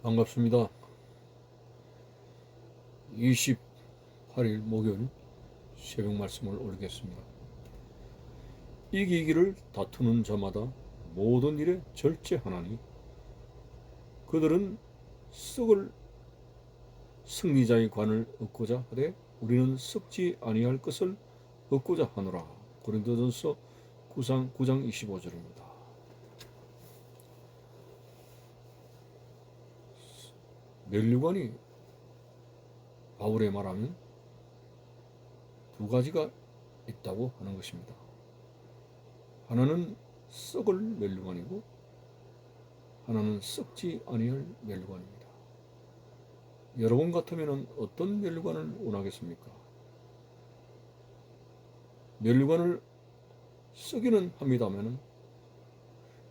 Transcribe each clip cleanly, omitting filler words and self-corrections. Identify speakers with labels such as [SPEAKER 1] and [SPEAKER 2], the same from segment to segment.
[SPEAKER 1] 반갑습니다. 28일 목요일 새벽 말씀을 올리겠습니다. 이기기를 다투는 자마다 모든 일에 절제하나니 그들은 썩을 승리자의 관을 얻고자 하되 우리는 썩지 아니할 것을 얻고자 하노라. 고린도전서 9장 25절입니다. 면류관이 바울의 말하면 두 가지가 있다고 하는 것입니다. 하나는 썩을 면류관이고 하나는 썩지 아니할 면류관입니다. 여러분 같으면 어떤 면류관을 원하겠습니까? 면류관을 쓰기는 합니다만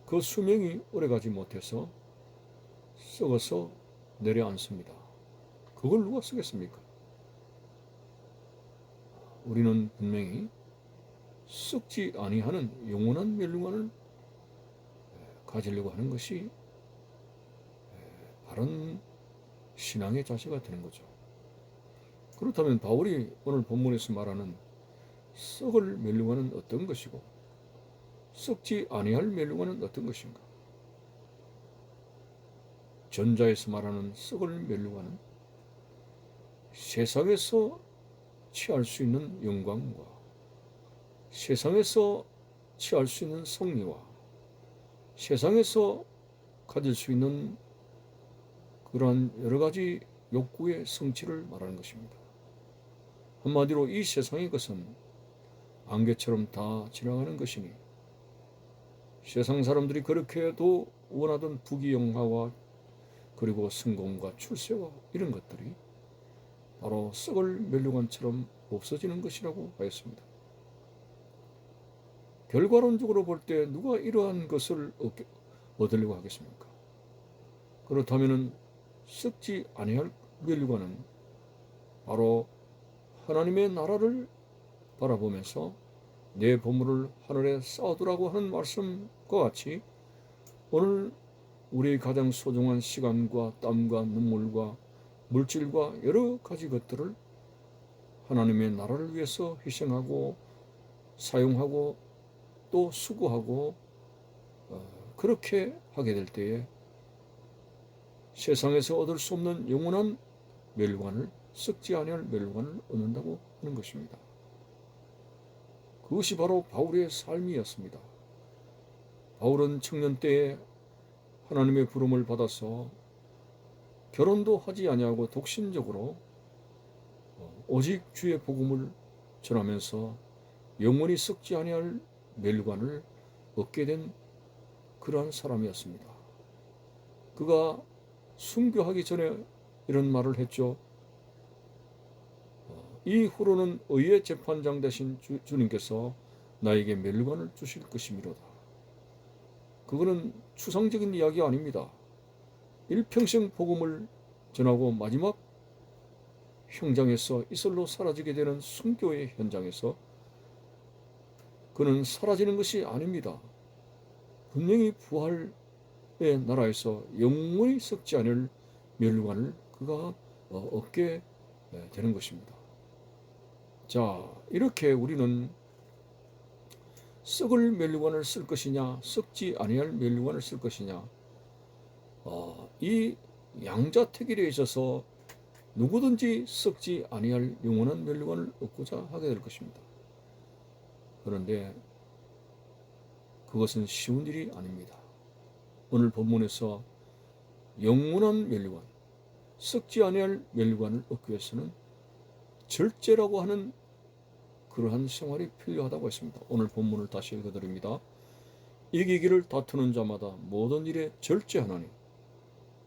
[SPEAKER 1] 그 수명이 오래가지 못해서 썩어서 내려앉습니다. 그걸 누가 쓰겠습니까? 우리는 분명히 썩지 아니하는 영원한 면류관을 가지려고 하는 것이 바른 신앙의 자세가 되는 거죠. 그렇다면 바울이 오늘 본문에서 말하는 썩을 면류관은 어떤 것이고 썩지 아니할 면류관은 어떤 것인가? 전자에서 말하는 썩을 면류관은 세상에서 취할 수 있는 영광과 세상에서 취할 수 있는 성리와 세상에서 가질 수 있는 그러한 여러 가지 욕구의 성취를 말하는 것입니다. 한마디로 이 세상의 것은 안개처럼 다 지나가는 것이니 세상 사람들이 그렇게도 원하던 부귀영화와 그리고 성공과 출세와 이런 것들이 바로 썩을 면류관처럼 없어지는 것이라고 하였습니다. 결과론적으로 볼 때 누가 이러한 것을 얻으려고 하겠습니까? 그렇다면 썩지 아니할 면류관은 바로 하나님의 나라를 바라보면서 내 보물을 하늘에 쌓아두라고 하는 말씀과 같이 오늘 우리의 가장 소중한 시간과 땀과 눈물과 물질과 여러 가지 것들을 하나님의 나라를 위해서 희생하고 사용하고 또 수고하고 그렇게 하게 될 때에 세상에서 얻을 수 없는 영원한 멸관을 썩지 아니할 멸관을 얻는다고 하는 것입니다. 그것이 바로 바울의 삶이었습니다. 바울은 청년 때에 하나님의 부름을 받아서 결혼도 하지 아니하고 독신적으로 오직 주의 복음을 전하면서 영원히 썩지 아니할 멸관을 얻게 된 그러한 사람이었습니다. 그가 순교하기 전에 이런 말을 했죠. 이후로는 의의 재판장 되신 주님께서 나에게 멸관을 주실 것이미로다. 그거는 추상적인 이야기 아닙니다. 일평생 복음을 전하고 마지막 현장에서 이슬로 사라지게 되는 순교의 현장에서 그는 사라지는 것이 아닙니다. 분명히 부활의 나라에서 영원히 썩지 않을 멸관을 그가 얻게 되는 것입니다. 자, 이렇게 우리는 썩을 멸관을 쓸 것이냐 썩지 아니할 멸관을 쓸 것이냐 이 양자택일에 있어서 누구든지 썩지 아니할 영원한 멸관을 얻고자 하게 될 것입니다. 그런데 그것은 쉬운 일이 아닙니다. 오늘 본문에서 영원한 멸관, 썩지 아니할 멸관을 얻기 위해서는 절제라고 하는 그러한 생활이 필요하다고 했습니다. 오늘 본문을 다시 읽어드립니다. 이기기를 다투는 자마다 모든 일에 절제하나니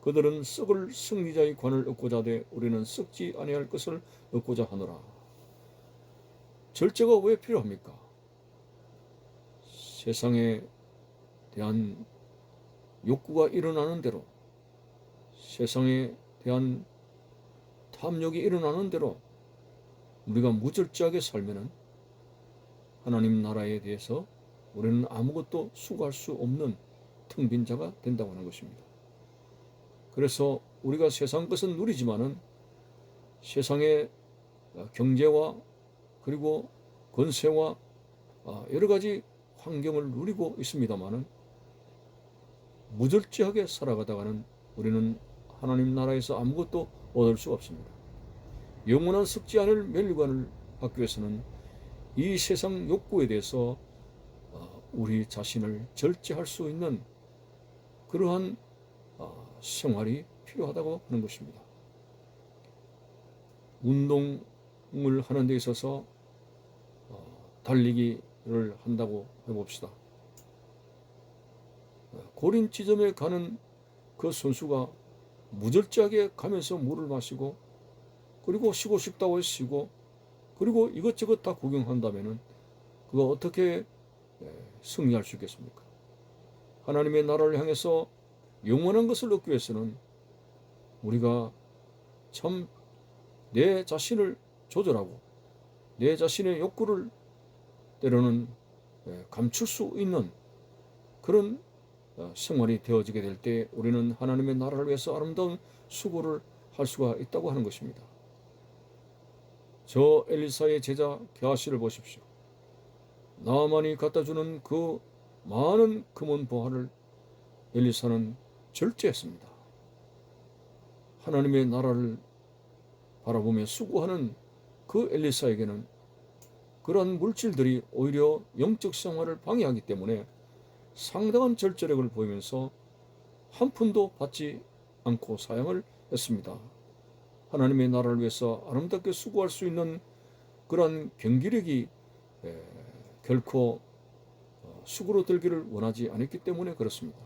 [SPEAKER 1] 그들은 썩을 승리자의 관을 얻고자 하되 우리는 썩지 아니할 것을 얻고자 하노라. 절제가 왜 필요합니까? 세상에 대한 욕구가 일어나는 대로 세상에 대한 탐욕이 일어나는 대로 우리가 무절제하게 살면은 하나님 나라에 대해서 우리는 아무것도 수고할 수 없는 텅 빈 자가 된다고 하는 것입니다. 그래서 우리가 세상 것은 누리지만은 세상의 경제와 그리고 권세와 여러 가지 환경을 누리고 있습니다만은 무절제하게 살아가다가는 우리는 하나님 나라에서 아무것도 얻을 수가 없습니다. 영원한 썩지 않을 멸류관을 받기 위해서는 이 세상 욕구에 대해서 우리 자신을 절제할 수 있는 그러한 생활이 필요하다고 하는 것입니다. 운동을 하는 데 있어서 달리기를 한다고 해봅시다. 고린 지점에 가는 그 선수가 무절제하게 가면서 물을 마시고 그리고 쉬고 싶다고 쉬고 그리고 이것저것 다 구경한다면은 그거 어떻게 승리할 수 있겠습니까? 하나님의 나라를 향해서 영원한 것을 얻기 위해서는 우리가 참 내 자신을 조절하고 내 자신의 욕구를 때로는 감출 수 있는 그런 생활이 되어지게 될 때 우리는 하나님의 나라를 위해서 아름다운 수고를 할 수가 있다고 하는 것입니다. 저 엘리사의 제자 게하시를 보십시오. 나아만이 갖다주는 그 많은 금은 보화를 엘리사는 절제했습니다. 하나님의 나라를 바라보며 수고하는 그 엘리사에게는 그러한 물질들이 오히려 영적 생활을 방해하기 때문에 상당한 절제력을 보이면서 한 푼도 받지 않고 사양을 했습니다. 하나님의 나라를 위해서 아름답게 수고할 수 있는 그러한 경기력이 결코 수그러들기를 원하지 않았기 때문에 그렇습니다.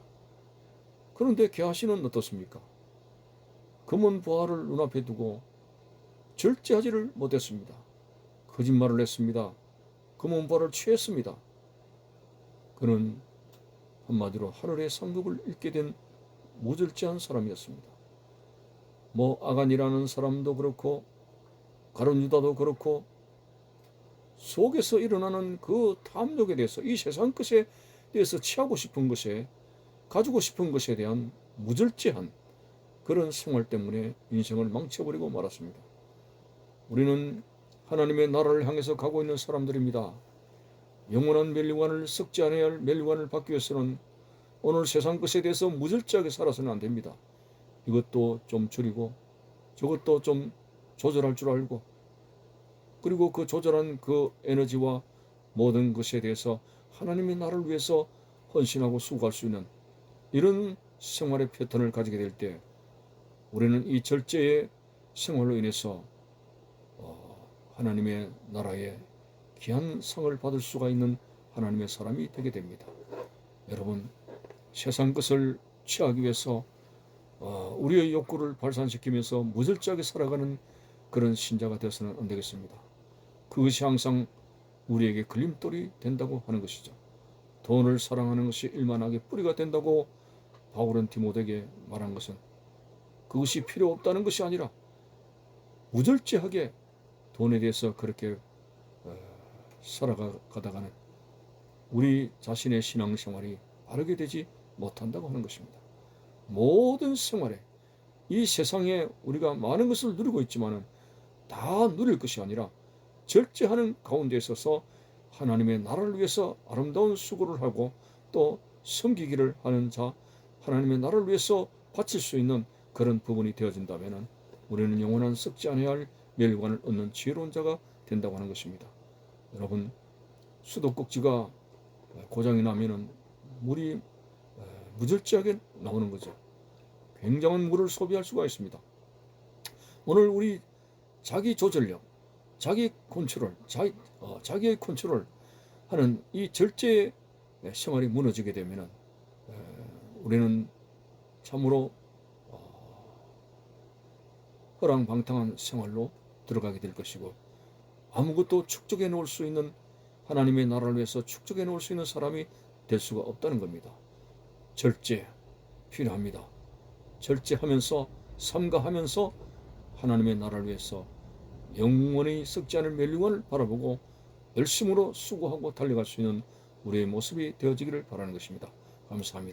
[SPEAKER 1] 그런데 게하시는 어떻습니까? 금은 보화를 눈앞에 두고 절제하지를 못했습니다. 거짓말을 했습니다. 금은 보화를 취했습니다. 그는 한마디로 하늘의 상급을 잃게 된 무절제한 사람이었습니다. 아간이라는 사람도 그렇고 가룟 유다도 그렇고 속에서 일어나는 그 탐욕에 대해서 이 세상 것에 대해서 취하고 싶은 것에 가지고 싶은 것에 대한 무절제한 그런 생활 때문에 인생을 망쳐버리고 말았습니다. 우리는 하나님의 나라를 향해서 가고 있는 사람들입니다. 영원한 멸류관을 썩지 않아야 할 멸류관을 받기 위해서는 오늘 세상 것에 대해서 무절제하게 살아서는 안 됩니다. 이것도 좀 줄이고 저것도 좀 조절할 줄 알고 그리고 그 조절한 그 에너지와 모든 것에 대해서 하나님의 나라를 위해서 헌신하고 수고할 수 있는 이런 생활의 패턴을 가지게 될 때 우리는 이 절제의 생활로 인해서 하나님의 나라의 귀한 상을 받을 수가 있는 하나님의 사람이 되게 됩니다. 여러분, 세상 것을 취하기 위해서 우리의 욕구를 발산시키면서 무절제하게 살아가는 그런 신자가 되어서는 안 되겠습니다. 그것이 항상 우리에게 걸림돌이 된다고 하는 것이죠. 돈을 사랑하는 것이 일만하게 뿌리가 된다고 바울은 디모데에게 말한 것은 그것이 필요 없다는 것이 아니라 무절제하게 돈에 대해서 그렇게 살아가다가는 우리 자신의 신앙생활이 바르게 되지 못한다고 하는 것입니다. 모든 생활에 이 세상에 우리가 많은 것을 누리고 있지만은 다 누릴 것이 아니라 절제하는 가운데 있어서 하나님의 나라를 위해서 아름다운 수고를 하고 또 섬기기를 하는 자, 하나님의 나라를 위해서 바칠 수 있는 그런 부분이 되어진다면은 우리는 영원한 썩지 않아야 할 멸관을 얻는 지혜로운 자가 된다고 하는 것입니다. 여러분, 수도꼭지가 고장이 나면은 물이 무절제하게 나오는 거죠. 굉장한 물을 소비할 수가 있습니다. 오늘 우리 자기 조절력, 자기 컨트롤, 자기의 컨트롤 하는 이 절제 생활이 무너지게 되면은 우리는 참으로 허랑방탕한 생활로 들어가게 될 것이고 아무것도 축적해 놓을 수 있는 하나님의 나라를 위해서 축적해 놓을 수 있는 사람이 될 수가 없다는 겁니다. 절제 필요합니다. 절제하면서 삼가하면서 하나님의 나라를 위해서 영원히 썩지 않을 멸류관을 바라보고 열심으로 수고하고 달려갈 수 있는 우리의 모습이 되어지기를 바라는 것입니다. 감사합니다.